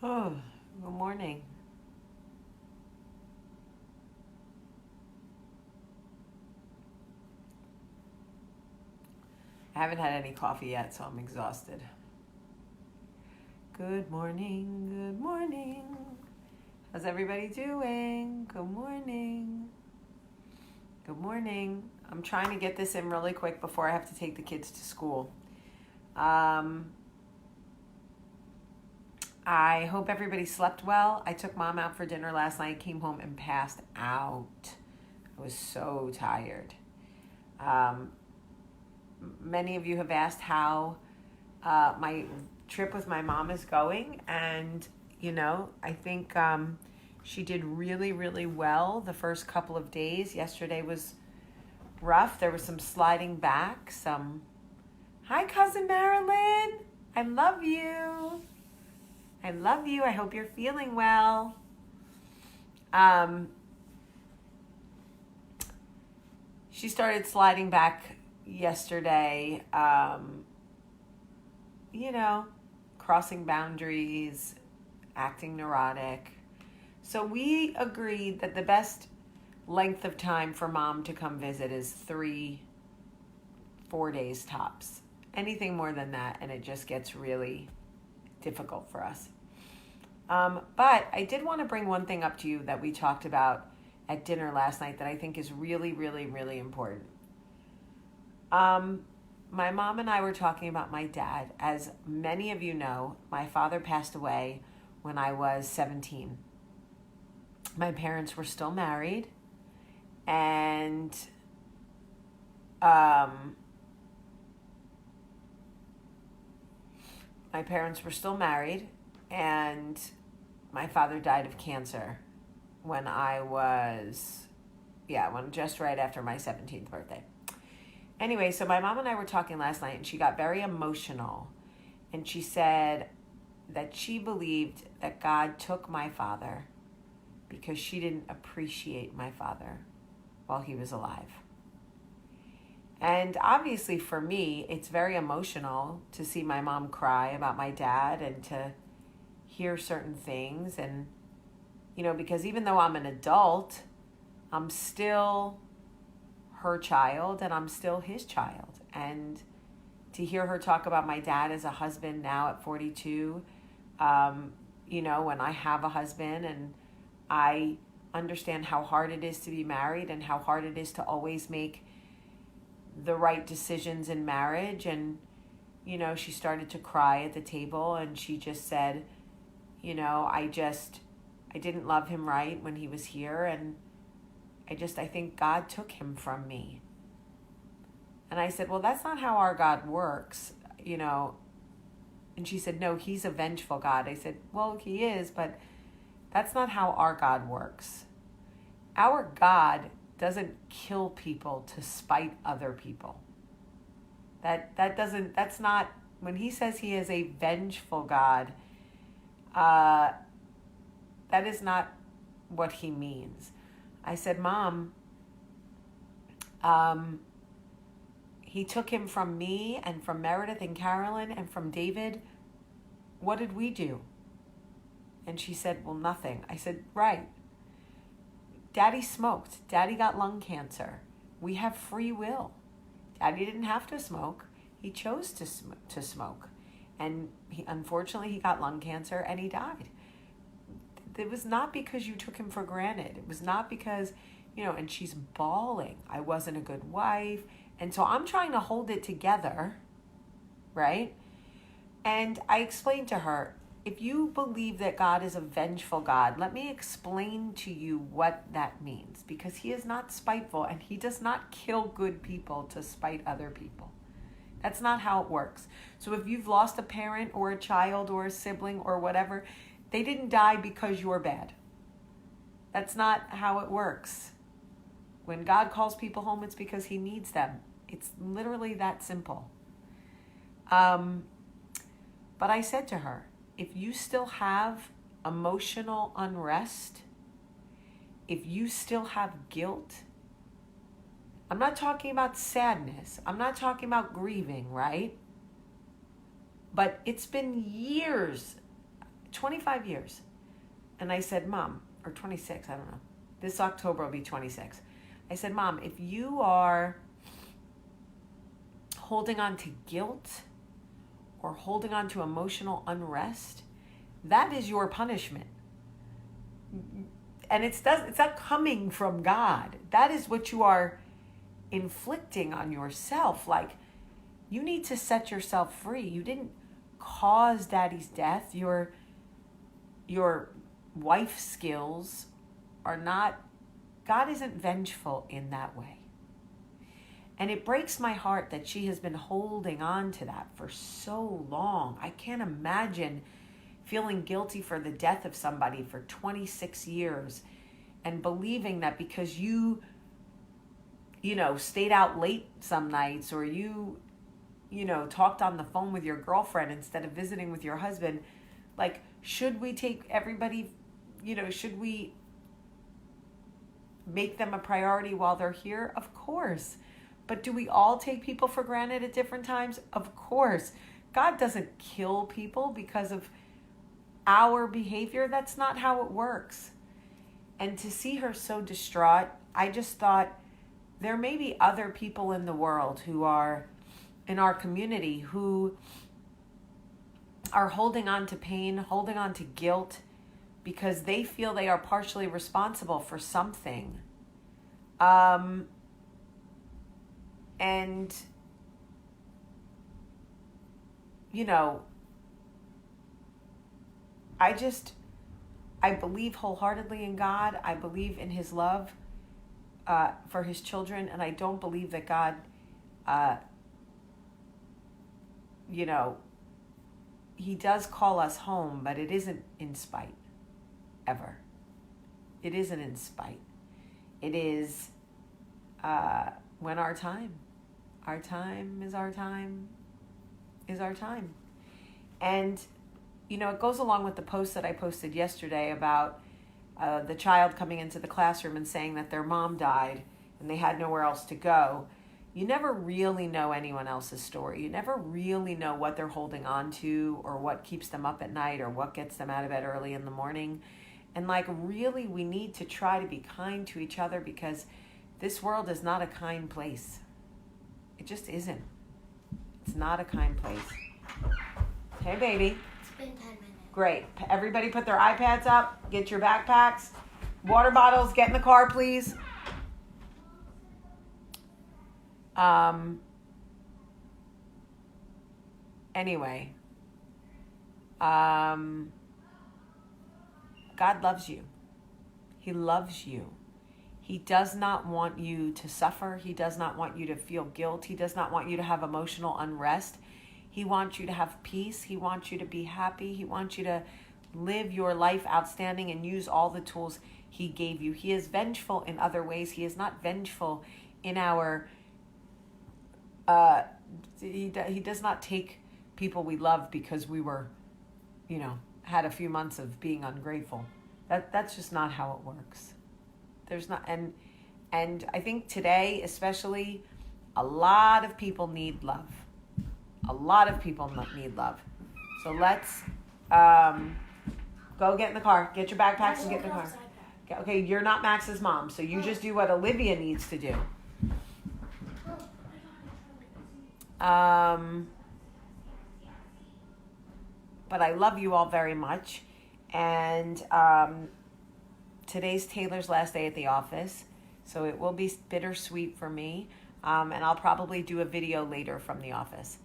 Oh, good morning. I haven't had any coffee yet, so I'm exhausted. Good morning, good morning. How's everybody doing? Good morning. Good morning. I'm trying to get this in really quick before I have to take the kids to school. I hope everybody slept well. I took mom out for dinner last night, came home and passed out. I was so tired. Um, Many of you have asked how my trip with my mom is going, and I think she did really, really well the first couple of days. Yesterday was rough. There was some sliding back. Hi, cousin Marilyn. I love you. I love you. I hope you're feeling well. She started sliding back yesterday. Crossing boundaries, acting neurotic. So we agreed that the best length of time for mom to come visit is 4 days tops. Anything more than that, and it just gets really difficult for us. But I did want to bring one thing up to you that we talked about at dinner last night that I think is really, really, really important. My mom and I were talking about my dad. As many of you know, my father passed away when I was 17. My parents were still married, and my father died of cancer when just right after my 17th birthday. Anyway, so my mom and I were talking last night, and she got very emotional. And she said that she believed that God took my father because she didn't appreciate my father while he was alive. And obviously for me, it's very emotional to see my mom cry about my dad and to hear certain things. And, because even though I'm an adult, I'm still her child and I'm still his child. And to hear her talk about my dad as a husband now at 42, when I have a husband, and I understand how hard it is to be married and how hard it is to always make the right decisions in marriage. And, she started to cry at the table, and she just said, I didn't love him right when he was here, and I think God took him from me. And I said, well, that's not how our God works, And she said, no, he's a vengeful God. I said, well, he is, but that's not how our God works. Our God doesn't kill people to spite other people. That's not, when he says he is a vengeful God, that is not what he means. I said, Mom, he took him from me and from Meredith and Carolyn and from David. What did we do? And she said, well, nothing. I said, right. Daddy smoked. Daddy got lung cancer. We have free will. Daddy didn't have to smoke. He chose to smoke. And unfortunately, he got lung cancer and he died. It was not because you took him for granted. It was not because, and she's bawling. I wasn't a good wife. And so I'm trying to hold it together, right? And I explained to her, if you believe that God is a vengeful God, let me explain to you what that means. Because he is not spiteful, and he does not kill good people to spite other people. That's not how it works. So if you've lost a parent or a child or a sibling or whatever, they didn't die because you're bad. That's not how it works. When God calls people home, it's because he needs them. It's literally that simple. But I said to her, if you still have emotional unrest, if you still have guilt, I'm not talking about sadness. I'm not talking about grieving, right? But it's been years 25 years. And I said, Mom, or 26, I don't know. This October will be 26. I said, Mom, if you are holding on to guilt or holding on to emotional unrest, that is your punishment. And it's not coming from God. That is what you are inflicting on yourself. Like, you need to set yourself free. You didn't cause Daddy's death. Your wife skills are not, God isn't vengeful in that way. And it breaks my heart that she has been holding on to that for so long. I can't imagine feeling guilty for the death of somebody for 26 years and believing that because you stayed out late some nights, or you talked on the phone with your girlfriend instead of visiting with your husband. Like, should we take everybody, should we make them a priority while they're here? Of course. But do we all take people for granted at different times? Of course. God doesn't kill people because of our behavior. That's not how it works. And to see her so distraught, I just thought there may be other people in the world who are in our community who are holding on to pain, holding on to guilt, because they feel they are partially responsible for something. And, I believe wholeheartedly in God. I believe in his love for his children. And I don't believe that God, he does call us home, but it isn't in spite, ever. It isn't in spite. It is when our time is our time. And, it goes along with the post that I posted yesterday about the child coming into the classroom and saying that their mom died and they had nowhere else to go. You never really know anyone else's story. You never really know what they're holding on to, or what keeps them up at night, or what gets them out of bed early in the morning. And really, we need to try to be kind to each other, because this world is not a kind place. It just isn't. It's not a kind place. Hey, baby. It's been 10 minutes. Great. Everybody put their iPads up. Get your backpacks. Water bottles. Get in the car, please. Anyway. God loves you. He loves you. He does not want you to suffer. He does not want you to feel guilt. He does not want you to have emotional unrest. He wants you to have peace. He wants you to be happy. He wants you to live your life outstanding and use all the tools he gave you. He is vengeful in other ways. He is not vengeful in our... He does not take people we love because we were, had a few months of being ungrateful. That's just not how it works. There's not, and I think today, especially, a lot of people need love. A lot of people need love. So let's go get in the car. Get your backpacks and get in the car. Okay, you're not Max's mom, so you just do what Olivia needs to do. But I love you all very much. And today's Taylor's last day at the office, so it will be bittersweet for me. And I'll probably do a video later from the office.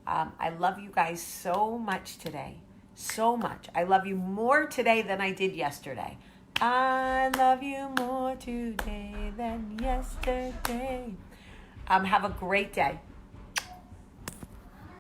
I love you guys so much today. So much. I love you more today than I did yesterday. I love you more today than yesterday. Have a great day.